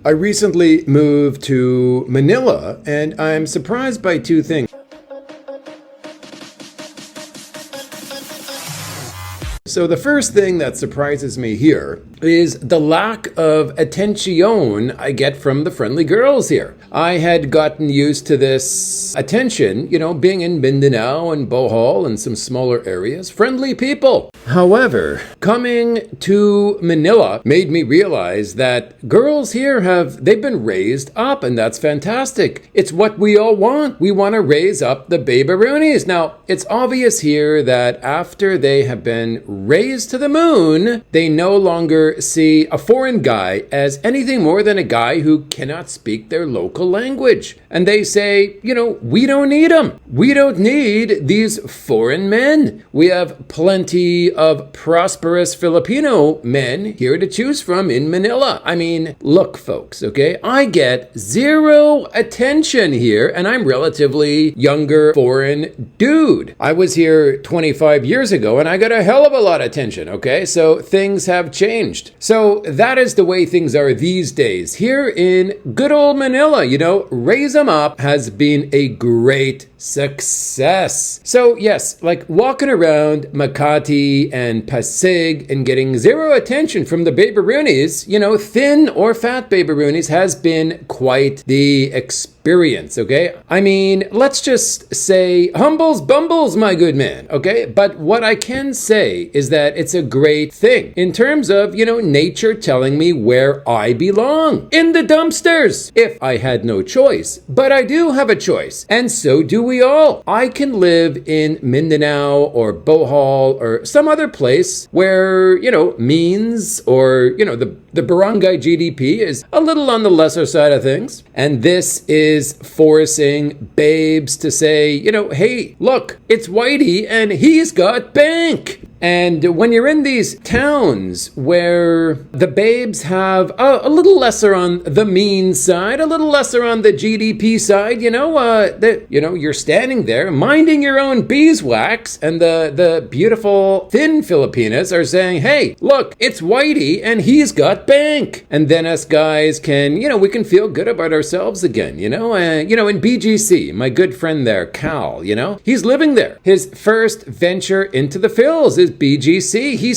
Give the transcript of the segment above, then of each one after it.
I recently moved to Manila, and I'm surprised by two things. So the first thing that surprises me here is the lack of attention I get from the friendly girls here. I had gotten used to this attention, being in Mindanao and Bohol and some smaller areas, friendly people. However, coming to Manila made me realize that girls here they've been raised up, and that's fantastic. It's what we all want. We want to raise up the baby-roonies. Now, it's obvious here that after they have been raised to the moon, they no longer see a foreign guy as anything more than a guy who cannot speak their local language. And they say, we don't need them. We don't need these foreign men. We have plenty of prosperous Filipino men here to choose from in Manila. I mean, look, folks, okay? I get zero attention here, and I'm relatively younger foreign dude. I was here 25 years ago, and I got a hell of a lot of attention, okay? So things have changed. So that is the way things are these days. Here in good old Manila, Raise 'em Up has been a great success. So yes, like walking around Makati and Pasig and getting zero attention from the baby-roonies, thin or fat baby-roonies, has been quite the experience, okay? I mean, let's just say humbles bumbles, my good man, okay? But what I can say is that it's a great thing in terms of, nature telling me where I belong. In the dumpsters, if I had no choice. But I do have a choice, and so do we all. I can live in Mindanao or Bohol or some other place where, means or, the barangay GDP is a little on the lesser side of things. And this is forcing babes to say, hey, look, it's Whitey and he's got bank. And when you're in these towns where the babes have a little lesser on the mean side, a little lesser on the GDP side, you're standing there minding your own beeswax, and the beautiful thin Filipinas are saying, hey, look, it's Whitey and he's got bank. And then us guys can, we can feel good about ourselves again, in BGC, my good friend there, Cal, he's living there. His first venture into the Phils is BGC. He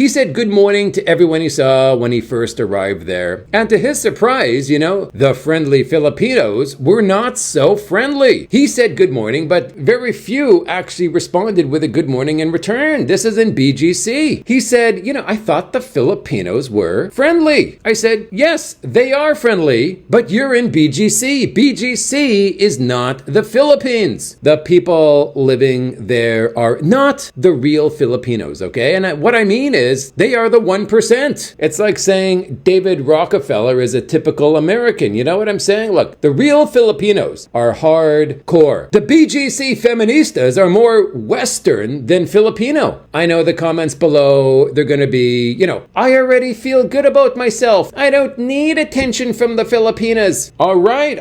said good morning to everyone he saw when he first arrived there. And to his surprise, the friendly Filipinos were not so friendly. He said good morning, but very few actually responded with a good morning in return. This is in BGC. He said, I thought the Filipinos were friendly. I said, yes, they are friendly, but you're in BGC. BGC is not the Philippines. The people living there are not the real Filipinos. Okay? And what I mean is they are the 1%. It's like saying David Rockefeller is a typical American. You know what I'm saying? Look, the real Filipinos are hardcore. The BGC feministas are more Western than Filipino. I know the comments below, they're going to be, I already feel good about myself. I don't need attention from the Filipinas. All right.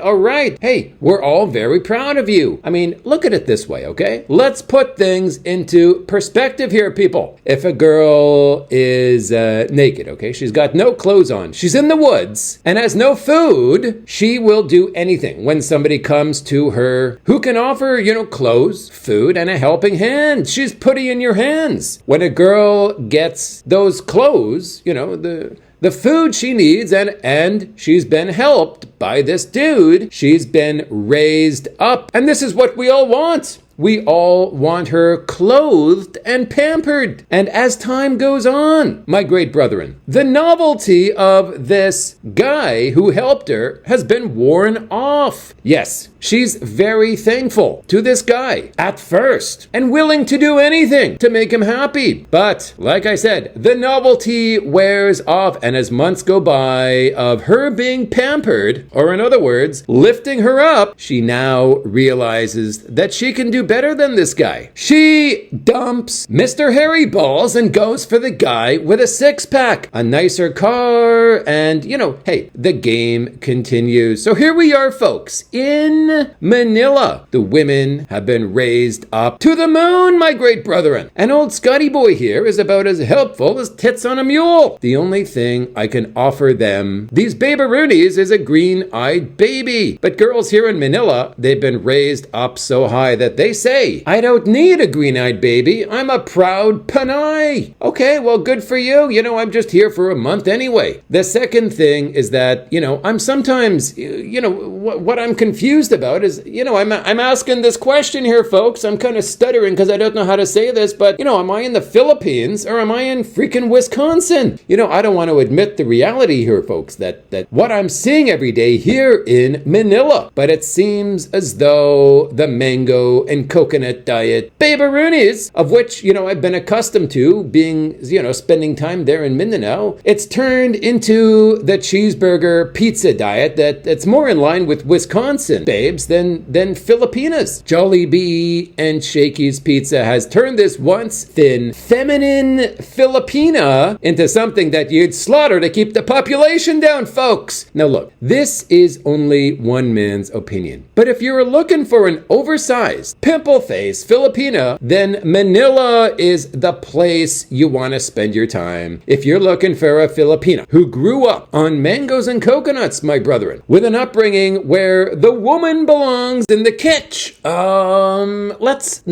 Hey, we're all very proud of you. I mean, look at it this way, okay? Let's put things into perspective here, people. If a girl is naked, okay, she's got no clothes on, she's in the woods and has no food, she will do anything when somebody comes to her who can offer, clothes, food, and a helping hand. She's putty in your hands. When a girl gets those clothes, the food she needs, and she's been helped by this dude, she's been raised up. And this is what we all want. We all want her clothed and pampered. And as time goes on, my great brethren, the novelty of this guy who helped her has been worn off. Yes, she's very thankful to this guy at first and willing to do anything to make him happy. But like I said, the novelty wears off, and as months go by of her being pampered, or in other words, lifting her up, she now realizes that she can do better than this guy. She dumps Mr. Harry Balls and goes for the guy with a six-pack, a nicer car, and, hey, the game continues. So here we are, folks, in Manila. The women have been raised up to the moon, my great brethren. And old Scotty boy here is about as helpful as tits on a mule. The only thing I can offer them, these babaroonies, is a green-eyed baby. But girls here in Manila, they've been raised up so high that they say, I don't need a green-eyed baby. I'm a proud Panay. Okay, well, good for you. I'm just here for a month anyway. The second thing is that, I'm sometimes, what I'm confused about is, I'm asking this question here, folks. I'm kind of stuttering because I don't know how to say this, but, am I in the Philippines or am I in freaking Wisconsin? I don't want to admit the reality here, folks, that what I'm seeing every day here in Manila, but it seems as though the mango and coconut diet babaroonies, of which, I've been accustomed to being, spending time there in Mindanao, it's turned into the cheeseburger pizza diet that's more in line with Wisconsin babes than Filipinas. Jollibee and Shakey's Pizza has turned this once thin, feminine Filipina into something that you'd slaughter to keep the population down, folks. Now look, this is only one man's opinion. But if you're looking for an oversized, pimple-faced Filipina, then Manila is the place you want to spend your time. If you're looking for a Filipina who grew up on mangoes and coconuts, my brethren, with an upbringing where the woman belongs in the kitchen. Let's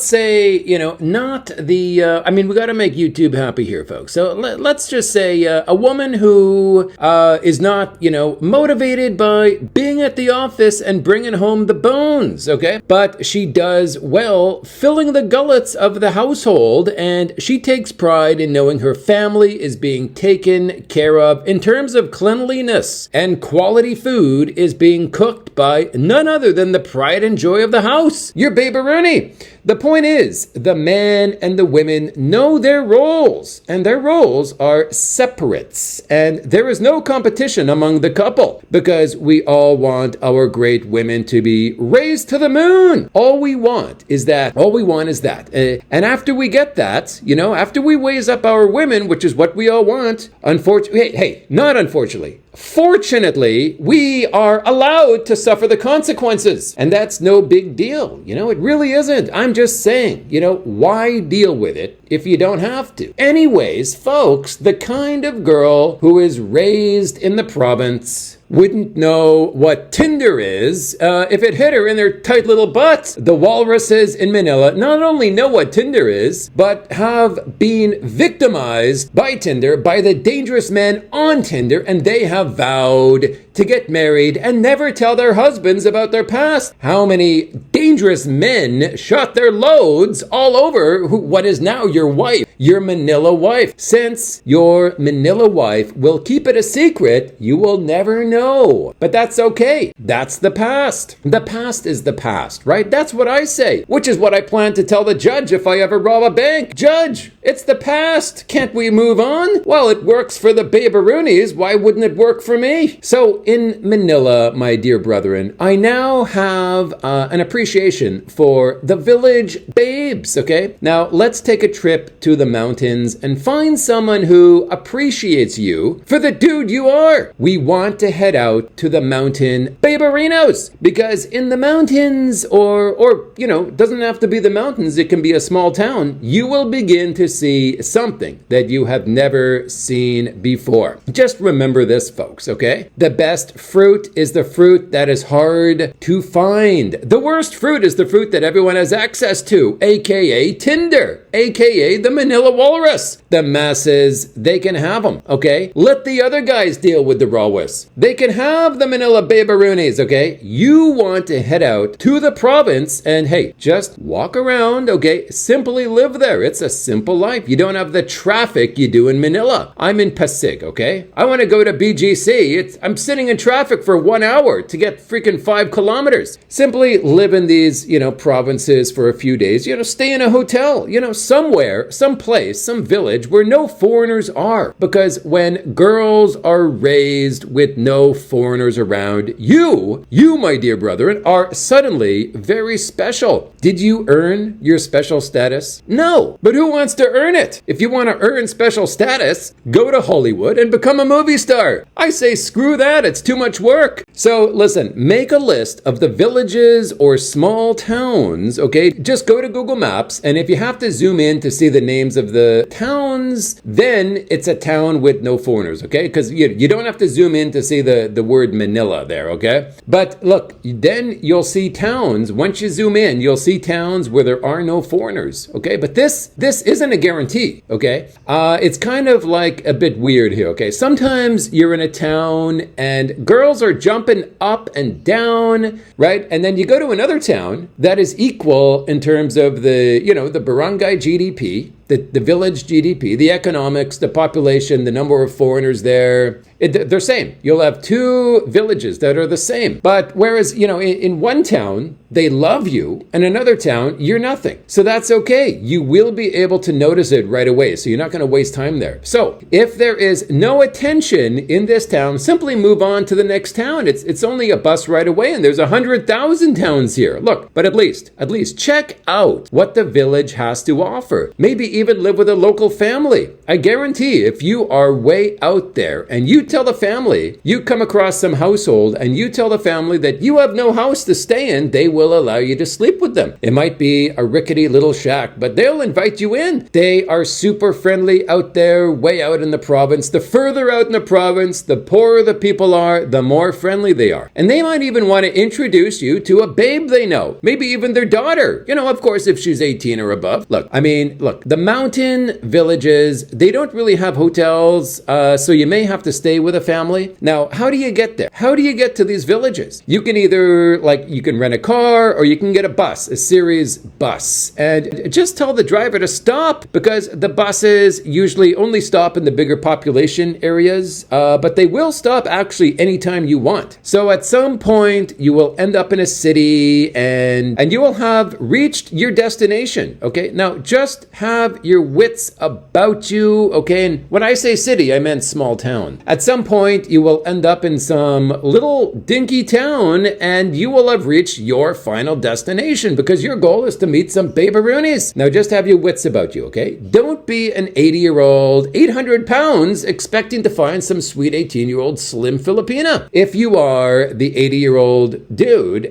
say, not the, we got to make YouTube happy here, folks. So let's just say a woman who is not, motivated by being at the office and bringing home the bones, okay? But she does well filling the gullets of the household, and she takes pride in knowing her family is being taken care of in terms of cleanliness, and quality food is being cooked by none other than the pride and joy of the house, your babaroonie. The point is, the man and the women know their roles, and their roles are separates, and there is no competition among the couple, because we all want our great women to be raised to the moon. All we want is that. And after we get that, after we raise up our women, which is what we all want, fortunately, we are allowed to suffer the consequences. And that's no big deal. It really isn't. I'm just saying, why deal with it if you don't have to? Anyways, folks, the kind of girl who is raised in the province wouldn't know what Tinder is if it hit her in their tight little butts. The walruses in Manila not only know what Tinder is, but have been victimized by Tinder, by the dangerous men on Tinder, and they have vowed to get married and never tell their husbands about their past. How many dangerous men shot their loads all over what is now your wife, your Manila wife. Since your Manila wife will keep it a secret, you will never know. But that's okay. That's the past. The past is the past, right? That's what I say, which is what I plan to tell the judge if I ever rob a bank. Judge, it's the past. Can't we move on? Well, it works for the babaroonies. Why wouldn't it work for me? So in Manila, my dear brethren, I now have an appreciation for the village babes, okay? Now, let's take a trip to the mountains and find someone who appreciates you for the dude you are. We want to head out to the mountain babarinos, because in the mountains, or doesn't have to be the mountains, it can be a small town, you will begin to see something that you have never seen before. Just remember this, folks, okay? The best fruit is the fruit that is hard to find. The worst fruit is the fruit that everyone has access to, aka Tinder, aka the Manila walrus. The masses, they can have them, okay? Let the other guys deal with the rawest. They can have the Manila babaroonies, okay? You want to head out to the province and, hey, just walk around, okay? Simply live there. It's a simple life. You don't have the traffic you do in Manila. I'm in Pasig, okay? I want to go to BGC BC, I'm sitting in traffic for 1 hour to get freaking 5 kilometers. Simply live in these, provinces for a few days, stay in a hotel, somewhere, someplace, some village where no foreigners are. Because when girls are raised with no foreigners around, you, my dear brethren, are suddenly very special. Did you earn your special status? No. But who wants to earn it? If you want to earn special status, go to Hollywood and become a movie star. I say screw that, it's too much work. So listen, make a list of the villages or small towns, okay? Just go to Google Maps, and if you have to zoom in to see the names of the towns, then it's a town with no foreigners, okay? Because you don't have to zoom in to see the word Manila there, okay? But look, then you'll see towns, once you zoom in, you'll see towns where there are no foreigners, okay? But this isn't a guarantee, okay? It's kind of like a bit weird here, okay? Sometimes you're in a town and girls are jumping up and down, right? And then you go to another town that is equal in terms of the barangay GDP, the village GDP, the economics, the population, the number of foreigners there, they're same. You'll have 2 villages that are the same. But whereas, in one town, they love you, and another town, you're nothing. So that's okay. You will be able to notice it right away. So you're not going to waste time there. So if there is no attention in this town, simply move on to the next town. It's only a bus ride away, and there's 100,000 towns here. Look, but at least check out what the village has to offer. Maybe even live with a local family. I guarantee if you are way out there and you tell the family, you come across some household and you tell the family that you have no house to stay in, they will allow you to sleep with them. It might be a rickety little shack, but they'll invite you in. They are super friendly out there, way out in the province. The further out in the province, the poorer the people are, the more friendly they are. And they might even want to introduce you to a babe they know, maybe even their daughter. Of course, if she's 18 or above. Look, the mountain villages, they don't really have hotels, so you may have to stay with a family. Now, how do you get there? How do you get to these villages? You can either, you can rent a car or you can get a bus, a series bus, and just tell the driver to stop, because the buses usually only stop in the bigger population areas, but they will stop actually anytime you want. So at some point, you will end up in a city and you will have reached your destination, okay? Now, just have your wits about you, okay? And when I say city, I meant small town. At some point, you will end up in some little dinky town and you will have reached your final destination because your goal is to meet some babaroonies. Now, just have your wits about you, okay? Don't be an 80-year-old, 800 pounds, expecting to find some sweet 18-year-old slim Filipina. If you are the 80-year-old dude,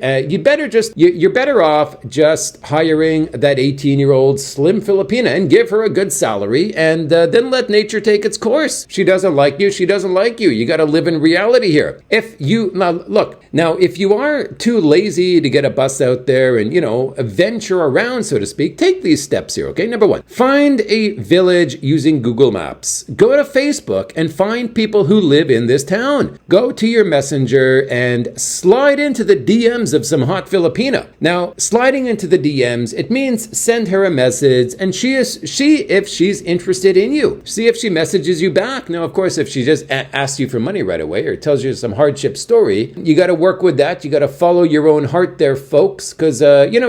you're better off just hiring that 18-year-old slim Filipina and give her a good salary and then let nature take its course. She doesn't like you, she doesn't like you. You got to live in reality here. If you are too lazy to get a bus out there and, venture around, so to speak, take these steps here, okay? Number 1, find a village using Google Maps. Go to Facebook and find people who live in this town. Go to your messenger and slide into the DMs of some hot Filipina. Now, sliding into the DMs, it means send her a message and if she's interested in you. See if she messages you back. Now, of course, if she just asks you for money right away or tells you some hardship story, you got to work with that. You got to follow your own heart there, folks, because,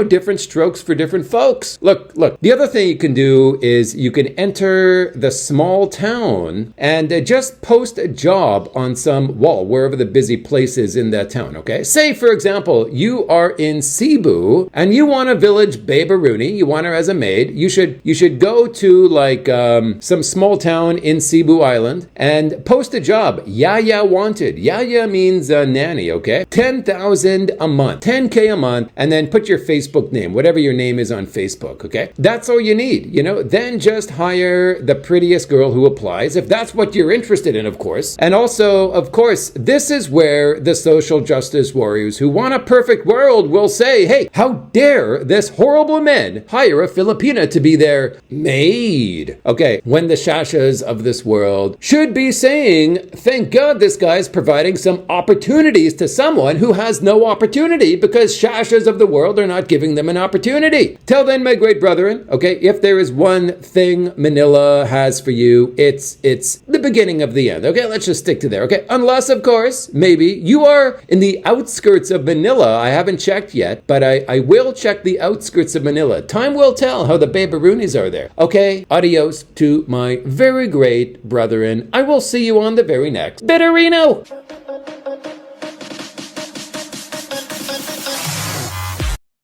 different strokes for different folks. Look, the other thing you can do is you can enter the small town and just post a job on some wall, wherever the busy place is in that town, okay? Say, for example, you are in Cebu and you want a village babaroonie, you want her as a maid, you should go to some small town in Cebu Island and post a job. Yaya wanted. Yaya means nanny, okay? 10,000 a month, 10K a month, and then put your Facebook name, whatever your name is on Facebook, okay? That's all you need, Then just hire the prettiest girl who applies, if that's what you're interested in, of course. And also, of course, this is where the social justice warriors who want a perfect world will say, hey, how dare this horrible man hire a Filipina to be their maid? Okay, when the shashas of this world should be saying, then thank God this guy's providing some opportunities to someone who has no opportunity because shashas of the world are not giving them an opportunity. Till then, my great brethren, okay, if there is one thing Manila has for you, it's the beginning of the end. Okay, let's just stick to there. Okay, unless, of course, maybe you are in the outskirts of Manila. I haven't checked yet, but I will check the outskirts of Manila. Time will tell how the babaroonies are there. Okay, adios to my very great brethren. I will see you on the very next Bitterino.